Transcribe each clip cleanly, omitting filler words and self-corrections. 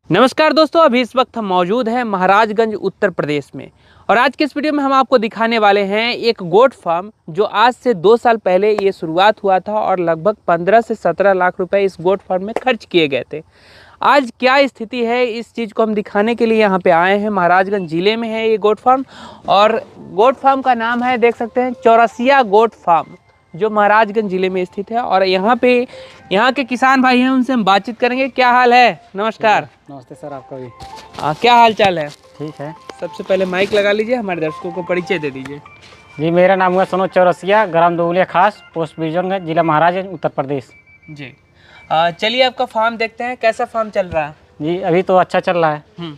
नमस्कार दोस्तों, अभी इस वक्त हम मौजूद हैं महाराजगंज उत्तर प्रदेश में। और आज के इस वीडियो में हम आपको दिखाने वाले हैं एक गोट फार्म जो आज से 2 साल पहले ये शुरुआत हुआ था और लगभग 15 से 17 लाख रुपए इस गोट फार्म में खर्च किए गए थे। आज क्या स्थिति है इस चीज़ को हम दिखाने के लिए यहाँ पे आए हैं। महाराजगंज ज़िले में है ये गोट फार्म और गोट फार्म का नाम है, देख सकते हैं, चौरसिया गोट फार्म, जो महाराजगंज ज़िले में स्थित है। और यहाँ के किसान भाई हैं, उनसे हम बातचीत करेंगे। क्या हाल है? नमस्कार। नमस्ते सर, आपका भी। क्या हाल चाल है? ठीक है। सबसे पहले माइक लगा लीजिए, हमारे दर्शकों को परिचय दे दीजिए। जी, मेरा नाम हुआ सोनू चौरसिया, ग्राम दोगलिया खास, पोस्ट बिजनगंज, जिला महाराजगंज, उत्तर प्रदेश। जी, चलिए आपका फार्म देखते हैं, कैसा फार्म चल रहा है? जी, अभी तो अच्छा चल रहा है।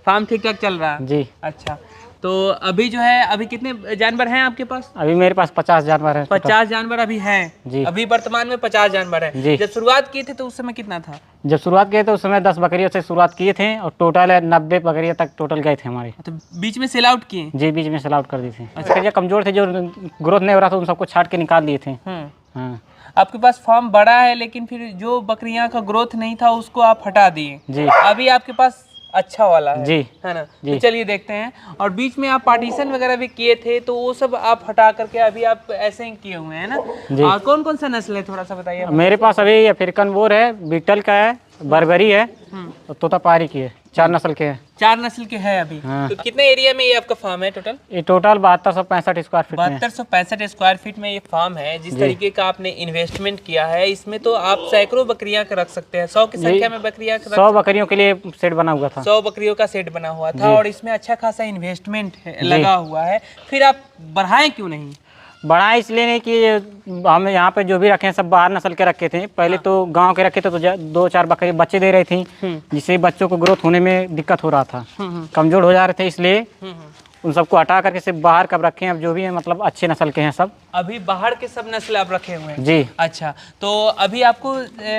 फार्म ठीक ठाक चल रहा है? जी। अच्छा, तो अभी जो है, अभी कितने जानवर हैं आपके पास? अभी मेरे पास 50 जानवर हैं। 50 जानवर अभी हैं? जी। अभी वर्तमान में 50 जानवर हैं। जी। जब शुरुआत की थे तो उस समय कितना था? जब शुरुआत किए थे उस समय 10 बकरियों से शुरुआत किए थे और टोटल 90 बकरियां तक टोटल गए थे हमारे। तो बीच में सेल आउट किए? जी, बीच में सेल आउट कर दी थी। बकरियां कमजोर थे, जो ग्रोथ नहीं हो रहा था, उन सबको छाट के निकाल दिए थे। हाँ। आपके पास फार्म बड़ा है, लेकिन फिर जो बकरियां का ग्रोथ नहीं था उसको आप हटा दिए। जी। अभी आपके पास अच्छा वाला है। जी। है ना? जी। तो चलिए देखते हैं। और बीच में आप पार्टीशन वगैरह भी किए थे, तो वो सब आप हटा करके अभी आप ऐसे ही किए हुए हैं ना? जी। और कौन कौन सा नस्ल है, थोड़ा सा बताइए। मेरे पास अभी अफ्रीकन बोर है, बीटल का है, बर्बरी है और तोतापारी की है। 4 नस्ल के हैं। 4 नस्ल के हैं अभी। हाँ। तो कितने एरिया में ये आपका फार्म है टोटल? ये टोटल 7265 स्क्वायर फीट में है। 7265 स्क्वायर फीट में ये फार्म है। जिस तरीके का आपने इन्वेस्टमेंट किया है, इसमें तो आप सैकड़ों बकरियां रख सकते हैं। 100 की संख्या में बकरियां 100 बकरियों के लिए सेट बना हुआ था। 100 बकरियों का सेट बना हुआ था और इसमें अच्छा खासा इन्वेस्टमेंट लगा हुआ है। फिर आप बढ़ाएं क्यों नहीं? बढ़ा इसलिए नहीं कि हम यहाँ पे जो भी रखे हैं सब बाहर नस्ल के रखे थे। पहले तो गांव के रखे थे तो 2-4 बकरी बच्चे दे रही थी, जिससे बच्चों को ग्रोथ होने में दिक्कत हो रहा था, कमजोर हो जा रहे थे। इसलिए उन सबको हटा करके सिर्फ बाहर कब रखे हैं। अब जो भी है मतलब अच्छे नस्ल के हैं सब। अभी बाहर के सब नस्ल आप रखे हुए हैं? जी। अच्छा, तो अभी आपको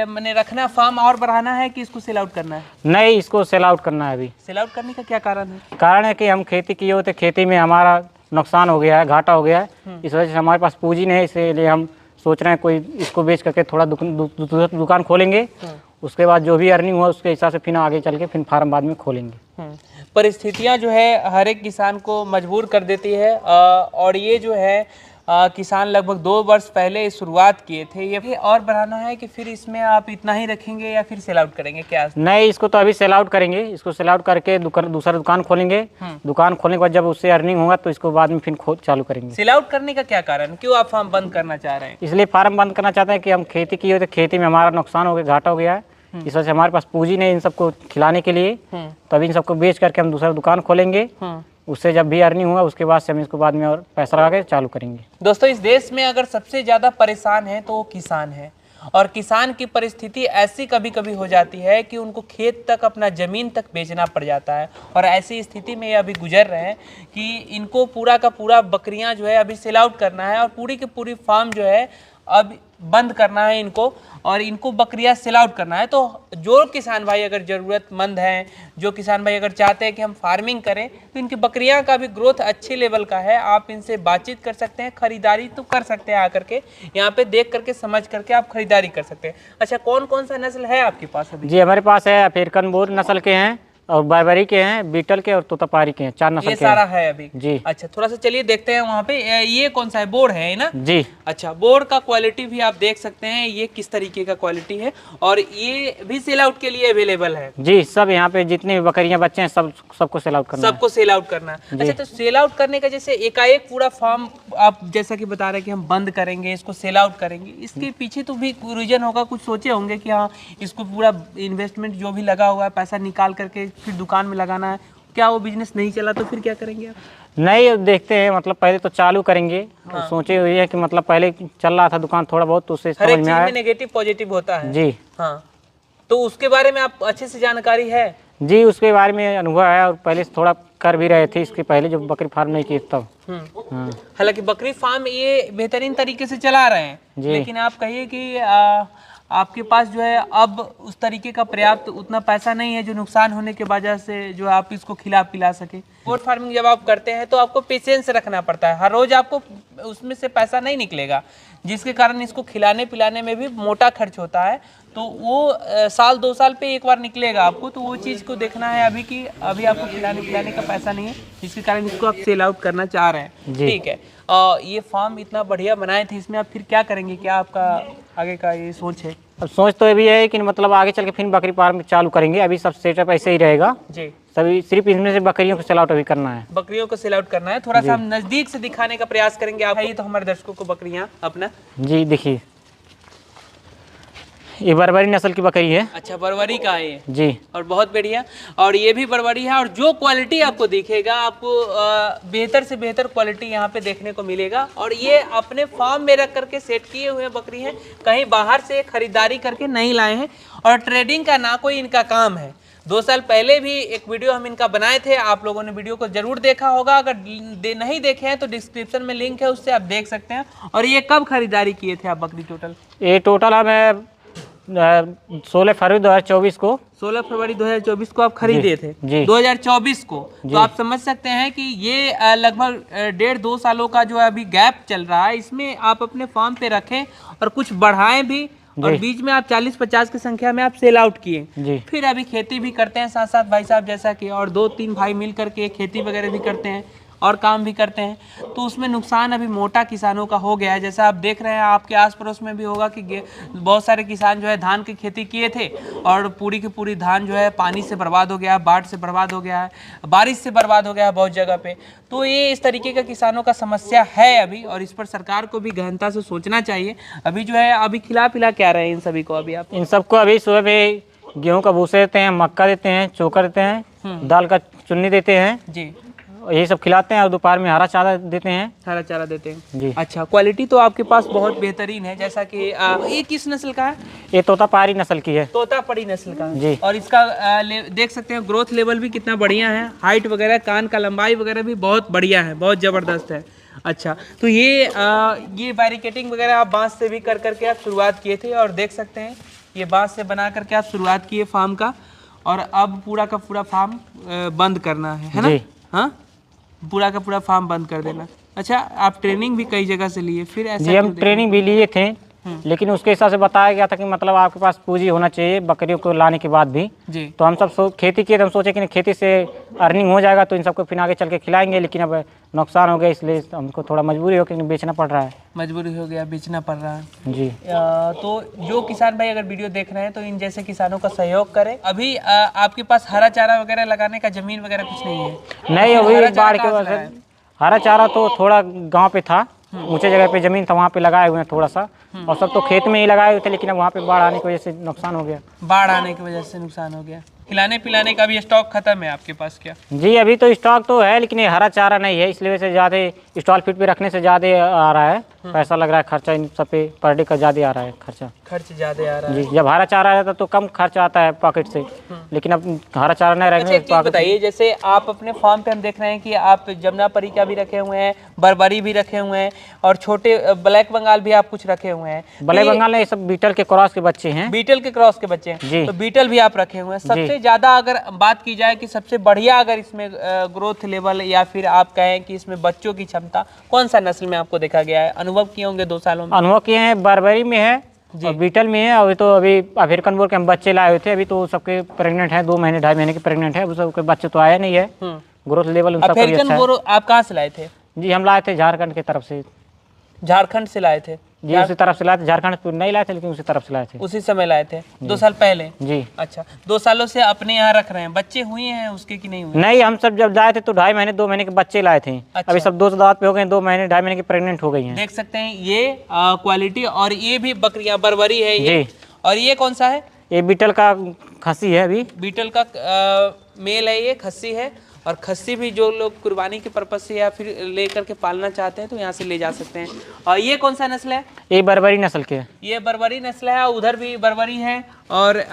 मैंने रखना, फार्म और बढ़ाना है कि इसको सेल आउट करना है? नहीं, इसको सेल आउट करना है। अभी सेल आउट करने का क्या कारण है? कारण है कि हम खेती किए होते, खेती में हमारा नुकसान हो गया है, घाटा हो गया है। इस वजह से हमारे पास पूंजी नहीं है, इसलिए हम सोच रहे हैं कोई इसको बेच करके थोड़ा दुकान खोलेंगे। उसके बाद जो भी अर्निंग हुआ उसके हिसाब से फिर आगे चल के फिर फार्म बाद में खोलेंगे। परिस्थितियां जो है हर एक किसान को मजबूर कर देती है और ये जो है किसान लगभग 2 वर्ष पहले शुरुआत किए थे। ये और बढ़ाना है कि फिर इसमें आप इतना ही रखेंगे या फिर सेल आउट करेंगे? क्या नहीं, इसको तो अभी सेल आउट करेंगे। इसको सेल आउट करके दूसरा दुकान खोलेंगे। दुकान खोलने के बाद जब उससे अर्निंग होगा तो इसको बाद में फिर चालू करेंगे। सेल आउट करने का क्या कारण, क्यों आप फार्म बंद करना चाह रहे हैं? इसलिए फार्म बंद करना चाहते हैं कि हम खेती किए हुए थे, खेती में हमारा नुकसान हो गया, घाटा हो गया है। इस वजह से हमारे पास पूंजी नहीं इन सबको खिलाने के लिए। तो अभी इन सबको बेच करके हम दूसरा दुकान खोलेंगे। उससे जब भी अर्निंग होगा उसके बाद से हम इसको बाद में और पैसा लगा के चालू करेंगे। दोस्तों, इस देश में अगर सबसे ज़्यादा परेशान है तो वो किसान है। और किसान की परिस्थिति ऐसी कभी कभी हो जाती है कि उनको खेत तक, अपना ज़मीन तक बेचना पड़ जाता है। और ऐसी स्थिति में ये अभी गुजर रहे हैं कि इनको पूरा का पूरा बकरियां जो है अभी सेल आउट करना है और पूरी की पूरी फार्म जो है अब बंद करना है इनको, और इनको बकरियां सेल आउट करना है। तो जो किसान भाई अगर ज़रूरतमंद हैं, जो किसान भाई अगर चाहते हैं कि हम फार्मिंग करें, तो इनकी बकरियां का भी ग्रोथ अच्छे लेवल का है। आप इनसे बातचीत कर सकते हैं, खरीदारी तो कर सकते हैं, आकर के यहाँ पे देख करके समझ करके आप खरीदारी कर सकते हैं। अच्छा, कौन कौन सा नस्ल है आपके पास अभी? जी, हमारे पास है अफ्रीकन बोर नस्ल के हैं और बर्बरी के हैं, बीटल के और तोतापारी के हैं। 4 नस्ल ये के सारा हैं। है अभी? जी। अच्छा, थोड़ा सा चलिए देखते हैं वहाँ पे। ये कौन सा है? बोर है ना? जी। अच्छा, बोर का क्वालिटी भी आप देख सकते हैं, ये किस तरीके का क्वालिटी है। और ये भी सेल आउट के लिए अवेलेबल है? जी, सब यहाँ पे जितने भी बकरियां बच्चे हैं सबको सेल आउट करना है। सबको सेल आउट करना है। अच्छा, तो सेल आउट करने का जैसे एकाएक पूरा फार्म आप जैसा कि बता रहे हैं कि हम बंद करेंगे, इसको सेल आउट करेंगे, इसके पीछे तो भी रीजन होगा, कुछ सोचे होंगे कि हाँ इसको पूरा इन्वेस्टमेंट जो भी लगा हुआ है पैसा निकाल करके फिर दुकान में लगाना है। क्या वो बिजनेस नहीं चला तो फिर क्या करेंगे आप? नहीं, देखते हैं, मतलब पहले तो चालू करेंगे। सोचे हुए है कि मतलब पहले चल रहा था दुकान थोड़ा बहुत, तो उससे हर एक समझ में चीज आया। में नेगेटिव पॉजिटिव होता है। जी। हाँ, तो उसके बारे में आप अच्छे से जानकारी है? जी, उसके बारे में अनुभव है और पहले से थोड़ा कर भी रहे थे इसके पहले, जब बकरी फार्म नहीं किए तब। हाँ। हालांकि बकरी फार्म ये बेहतरीन तरीके से चला रहे हैं, लेकिन आप कहिए कि आपके पास जो है अब उस तरीके का पर्याप्त उतना पैसा नहीं है जो नुकसान होने के वजह से जो आप इसको खिला पिला सके। गोट फार्मिंग जब आप करते हैं तो आपको पेशेंस रखना पड़ता है। हर रोज आपको उसमें से पैसा नहीं निकलेगा, जिसके कारण इसको खिलाने पिलाने में भी मोटा खर्च होता है। तो वो साल 2 साल पे एक बार निकलेगा आपको, तो वो चीज़ को देखना है अभी कि अभी आपको खिलाने पिलाने का पैसा नहीं है, जिसके कारण इसको आप सेल आउट करना चाह रहे हैं। ठीक है, ये फार्म इतना बढ़िया बनाए थे, इसमें आप फिर क्या करेंगे, क्या आपका आगे का ये सोच है? अब सोच तो ये भी है कि मतलब आगे चल के फिर बकरी फार्म चालू करेंगे। अभी सब सेटअप ऐसे ही रहेगा जी, सभी, सिर्फ इसमें से बकरियों को सेल आउट अभी करना है। बकरियों को सेल आउट करना है। थोड़ा सा हम नजदीक से दिखाने का प्रयास करेंगे आप, ये तो हमारे दर्शकों को बकरियां अपना। जी देखिए, ये बरबरी नस्ल की बकरी है। अच्छा, बरबरी का है ये जी, और बहुत बढ़िया। और ये भी बरबरी है, और जो क्वालिटी आपको दिखेगा आपको बेहतर से बेहतर क्वालिटी यहाँ पे देखने को मिलेगा। और ये अपने फार्म में रख करके सेट किए हुए बकरी हैं, कहीं बाहर से खरीदारी करके नहीं लाए हैं, और ट्रेडिंग का ना कोई इनका काम है। 2 साल पहले भी एक वीडियो हम इनका बनाए थे, आप लोगों ने वीडियो को जरूर देखा होगा। अगर नहीं देखे हैं तो डिस्क्रिप्शन में लिंक है, उससे आप देख सकते हैं। और ये कब खरीदारी किए थे आप बकरी टोटल? ये टोटल हमें 16 फरवरी 2024 को 16 फरवरी 2024 को आप खरीदे थे। जी। 2024 को, तो आप समझ सकते हैं कि ये लगभग 1.5-2 सालों का जो अभी गैप चल रहा है, इसमें आप अपने फार्म पे रखें और कुछ बढ़ाएं भी, और बीच में आप 40-50 की संख्या में आप सेल आउट किए। फिर अभी खेती भी करते हैं साथ साथ भाई साहब जैसा कि, और 2-3 भाई मिल करके खेती वगैरह भी करते हैं और काम भी करते हैं। तो उसमें नुकसान अभी मोटा किसानों का हो गया है, जैसा आप देख रहे हैं। आपके आस पड़ोस में भी होगा कि बहुत सारे किसान जो है धान की खेती किए थे, और पूरी की पूरी धान जो है पानी से बर्बाद हो गया है, बाढ़ से बर्बाद हो गया है, बारिश से बर्बाद हो गया है बहुत जगह पे। तो ये इस तरीके का किसानों का समस्या है अभी, और इस पर सरकार को भी गहनता से सोचना चाहिए। अभी जो है अभी खिला पिला क्या रहे हैं इन सभी को अभी आप? इन सबको अभी सुबह में गेहूं का भूसा देते हैं, मक्का देते हैं, चोकर देते हैं, दाल का चुन्नी देते हैं जी, यही सब खिलाते हैं। और दोपहर में हरा चारा देते हैं। हरा चारा देते हैं जी। अच्छा, क्वालिटी तो आपके पास बहुत बेहतरीन है, जैसा कि ये किस नस्ल का है? ये तोतापारी नस्ल की है। तोतापरी नस्ल का जी। और इसका देख सकते हैं ग्रोथ लेवल भी कितना बढ़िया है, हाइट वगैरह, कान का लंबाई वगैरह भी बहुत बढ़िया है, बहुत ज़बरदस्त है। अच्छा, तो ये बैरिकेटिंग वगैरह आप बांस से भी कर करके आप शुरुआत किए थे, और देख सकते हैं ये बांस से बना करके आप शुरुआत किए फार्म का, और अब पूरा का पूरा फार्म बंद करना है ना? हाँ, पूरा का पूरा फार्म बंद कर देना। अच्छा, आप ट्रेनिंग भी कई जगह से लिए, फिर ऐसा जी हम ट्रेनिंग भी लिए थे, लेकिन उसके हिसाब से बताया गया था कि मतलब आपके पास पूंजी होना चाहिए बकरियों को लाने के बाद भी जी। तो हम सब खेती किए, तो हम सोचे कि खेती से अर्निंग हो जाएगा तो इन सबको फिर आगे चल के खिलाएंगे, लेकिन अब नुकसान हो गया, इसलिए हमको थोड़ा मजबूरी हो कि बेचना पड़ रहा है। मजबूरी हो गया, बेचना पड़ रहा है जी। तो जो किसान भाई अगर वीडियो देख रहे हैं तो इन जैसे किसानों का सहयोग करें। अभी आपके पास हरा चारा वगैरह लगाने का जमीन वगैरह कुछ नहीं है? नहीं, अभी बाढ़ के वजह से हरा चारा तो थोड़ा गांव पे था, ऊंचे जगह पे जमीन था, वहाँ पे लगाए हुए हैं थोड़ा सा, और सब तो खेत में ही लगाए हुए थे, लेकिन अब वहाँ पे बाढ़ आने की वजह से नुकसान हो गया। बाढ़ आने की वजह से नुकसान हो गया। खिलाने पिलाने का भी स्टॉक खत्म है आपके पास क्या? जी, अभी तो स्टॉक तो है, लेकिन ये हरा चारा नहीं है, इसलिए से ज़्यादा स्टॉल फीड पे रखने से ज़्यादा आ रहा है, पैसा लग रहा है, खर्चा इन सब पे पर डे का ज़्यादा आ रहा है खर्च ज़्यादा आ रहा है। जी। जब हरा चारा रहता तो कम खर्च आता है पॉकेट से, लेकिन अब हरा चारा नहीं अच्छा, एक चीज़ रहेगा। बताइए, जैसे आप अपने फार्म पे हम देख रहे हैं कि आप जमुनापरी का भी रखे हुए हैं, बरबरी भी रखे हुए हैं, और छोटे ब्लैक बंगाल भी आप कुछ रखे हुए हैं। ब्लैक बंगाल ने ये सब बीटल के क्रॉस के बच्चे हैं। बीटल के क्रॉस के बच्चे हैं जी। तो बीटल भी आप रखे हुए हैं। सबसे ज्यादा अगर बात की जाए कि सबसे बढ़िया अगर इसमें ग्रोथ लेवल, या फिर आप कहें कि इसमें बच्चों की क्षमता, कौन सा नस्ल में आपको देखा गया है? अनुभव किए होंगे 2 सालों में। अनुभव किए हैं, बरबरी में है और बीटल में है। अभी तो अभी अफ्रीकन बोर के हम बच्चे लाए हुए थे, अभी तो सबके प्रेग्नेंट है, 2 महीने 2.5 महीने के प्रेग्नेंट है, सबके बच्चे तो आया नहीं है। ग्रोथ लेवल उनका भी अच्छा है। अफ्रीकन बोर आप कहाँ से लाए थे? जी, हम लाए थे झारखंड की तरफ से। झारखंड से लाए थे? जी, उसी तरफ से लाए थे, झारखंड तो नहीं लाए थे, लेकिन उसी तरफ से लाए थे। उसी समय लाए थे 2 साल पहले? जी। अच्छा, 2 सालों से अपने यहाँ रख रहे हैं। बच्चे हुए हैं उसके कि नहीं हुए? नहीं, हम सब जब जाए थे तो 2.5 महीने 2 महीने के बच्चे लाए थे। अच्छा। अभी सब 2 दांत पे हो गए, 2 महीने 2.5 महीने की प्रेग्नेंट हो गई हैं। देख सकते हैं ये क्वालिटी। और ये भी बकरियां बरबरी है ये। जी। और ये कौन सा है? ये बीटल का खस्सी है, अभी बीटल का मेल है, ये खस्सी है। और खस्सी भी जो लोग कुर्बानी के पर्पज से या फिर लेकर के पालना चाहते हैं तो यहाँ से ले जा सकते हैं। और ये कौन सा नस्ल है? ये बरबरी नस्ल के। ये बरबरी नस्ल है, उधर भी बरबरी है, और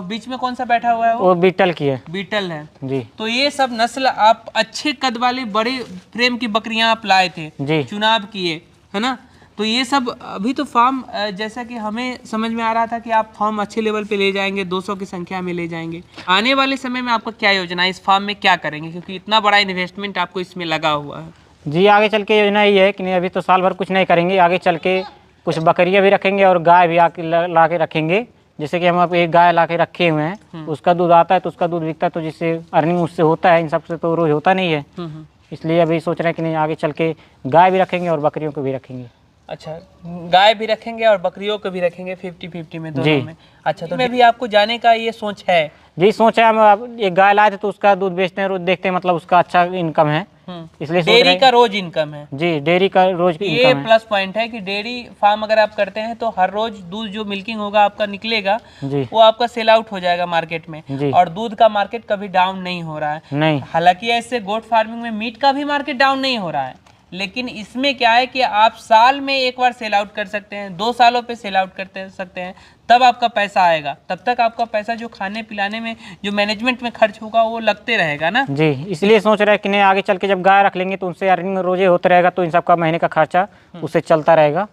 बीच में कौन सा बैठा हुआ है? वो बीटल की है। बीटल है जी। तो ये सब नस्ल आप अच्छे कद वाली बड़े फ्रेम की बकरियां आप लाए थे जी, चुनाव किए, है ना? तो ये सब अभी तो फार्म जैसा कि हमें समझ में आ रहा था कि आप फार्म अच्छे लेवल पे ले जाएंगे, 200 की संख्या में ले जाएंगे। आने वाले समय में आपका क्या योजना है? इस फार्म में क्या करेंगे, क्योंकि इतना बड़ा इन्वेस्टमेंट आपको इसमें लगा हुआ है? जी आगे चल के योजना ये है कि नहीं, अभी तो साल भर कुछ नहीं करेंगे, आगे चल के कुछ बकरियां भी रखेंगे और गाय भी आके ला के रखेंगे। जैसे कि हम अब एक गाय ला के रखे हुए हैं, उसका दूध आता है तो उसका दूध बिकता है, तो जिससे अर्निंग उससे होता है, इन सबसे तो रोज होता नहीं है। इसलिए अभी सोच रहे हैं कि नहीं, आगे चल के गाय भी रखेंगे और बकरियों को भी रखेंगे। अच्छा, गाय भी रखेंगे और बकरियों को भी रखेंगे 50-50 में, दोनों में। अच्छा, तो मैं भी आपको जाने का ये सोच है? जी सोचा है, हम अब एक गाय लाए थे तो उसका दूध बेचते हैं, रोज देखते हैं, मतलब उसका अच्छा इनकम है, इसलिए सोच रहे डेयरी हैं। का रोज इनकम है? जी डेयरी का रोज ये इनकम है। प्लस पॉइंट है कि डेयरी फार्म अगर आप करते हैं तो हर रोज दूध जो मिल्किंग होगा आपका निकलेगा, जी वो आपका सेल आउट हो जाएगा मार्केट में, जी। और दूध का मार्केट कभी डाउन नहीं हो रहा है। नहीं, हालांकि ऐसे गोट फार्मिंग में मीट का भी मार्केट डाउन नहीं हो रहा है, लेकिन इसमें क्या है कि आप साल में एक बार सेल आउट कर सकते हैं, 2 सालों पे सेल आउट करते सकते हैं, तब आपका पैसा आएगा। तब तक आपका पैसा जो खाने पिलाने में, जो मैनेजमेंट में खर्च होगा, वो लगते रहेगा ना। जी इसलिए सोच रहे हैं कि नहीं, आगे चल के जब गाय रख लेंगे तो उनसे अर्निंग रोजे होता रहेगा, तो इन सब का महीने का खर्चा उससे चलता रहेगा।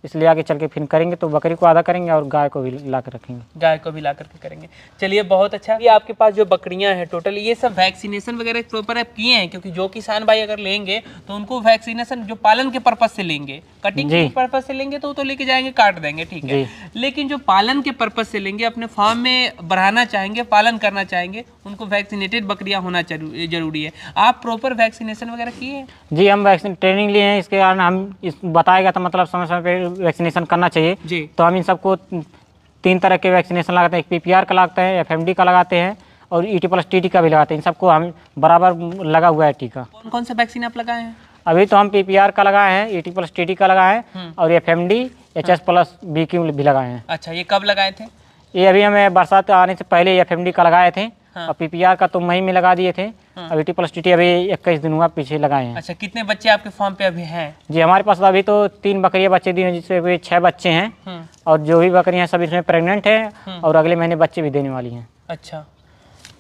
इसलिए आगे चल के फिर करेंगे तो बकरी को आधा करेंगे और गाय को भी ला कर रखेंगे। गाय को भी ला करके करेंगे। चलिए बहुत अच्छा। ये आपके पास जो बकरियां हैं टोटल, ये सब वैक्सीनेशन वगैरह प्रॉपर आप किए हैं? क्योंकि जो किसान भाई अगर लेंगे तो उनको वैक्सीनेशन जो पालन के पर्पज से लेंगे, कटिंग के पर्पज से लेंगे तो लेके जाएंगे काट देंगे, ठीक है, लेकिन जो पालन के पर्पज से लेंगे, अपने फार्म में बढ़ाना चाहेंगे, पालन करना चाहेंगे, उनको वैक्सीनेटेड बकरियां होना जरूरी है। आप प्रॉपर वैक्सीनेशन वगैरह किए हैं? जी हम वैक्सीन ट्रेनिंग लिए हैं, इसके कारण हम इस बताया गया था, मतलब समय समय पे वैक्सीनेशन करना चाहिए जी। तो हम इन सबको 3 तरह के वैक्सीनेशन लगाते हैं, एक PPR का लगाते हैं, FMD का लगाते हैं और ET+TT का भी लगाते हैं। इन सबको हम बराबर लगा हुआ है टीका। कौन कौन सा वैक्सीन आप लगाए हैं? अभी तो हम PPR का लगाए हैं, ET+TT का लगाए हैं और FMD HS+BQ भी लगाए हैं। अच्छा, ये कब लगाए थे? ये अभी हमें बरसात आने से पहले FMD का लगाए थे। और PPR का तो मई में लगा दिए थे। अब ET+TT अभी 21 दिन हुआ पीछे लगाए हैं। अच्छा, कितने बच्चे आपके फार्म पे अभी हैं? जी हमारे पास अभी तो 3 बकरियां बच्चे दी हैं, जिससे अभी 6 बच्चे हैं और जो भी बकरियां सब इसमें प्रेग्नेंट हैं और अगले महीने बच्चे भी देने वाली हैं। अच्छा,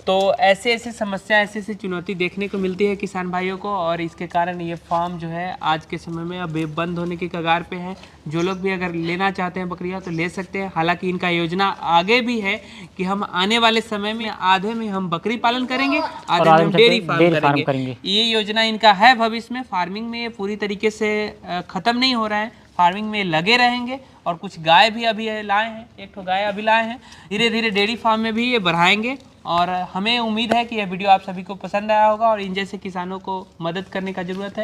तो ऐसे ऐसे समस्या, ऐसे ऐसे चुनौती देखने को मिलती है किसान भाइयों को, और इसके कारण ये फार्म जो है आज के समय में अब बंद होने के कगार पे है। जो लोग भी अगर लेना चाहते हैं बकरियां तो ले सकते हैं। हालांकि इनका योजना आगे भी है कि हम आने वाले समय में आधे में हम बकरी पालन करेंगे, आधे में हम डेयरी फार्म करेंगे। ये योजना इनका है भविष्य में। फार्मिंग में पूरी तरीके से ख़त्म नहीं हो रहा है, फार्मिंग में लगे रहेंगे। और कुछ गाय भी अभी लाए हैं, 1 गाय अभी लाए हैं। धीरे धीरे डेयरी फार्म में भी ये बढ़ाएंगे और हमें उम्मीद है कि यह वीडियो आप सभी को पसंद आया होगा और इन जैसे किसानों को मदद करने का ज़रूरत है।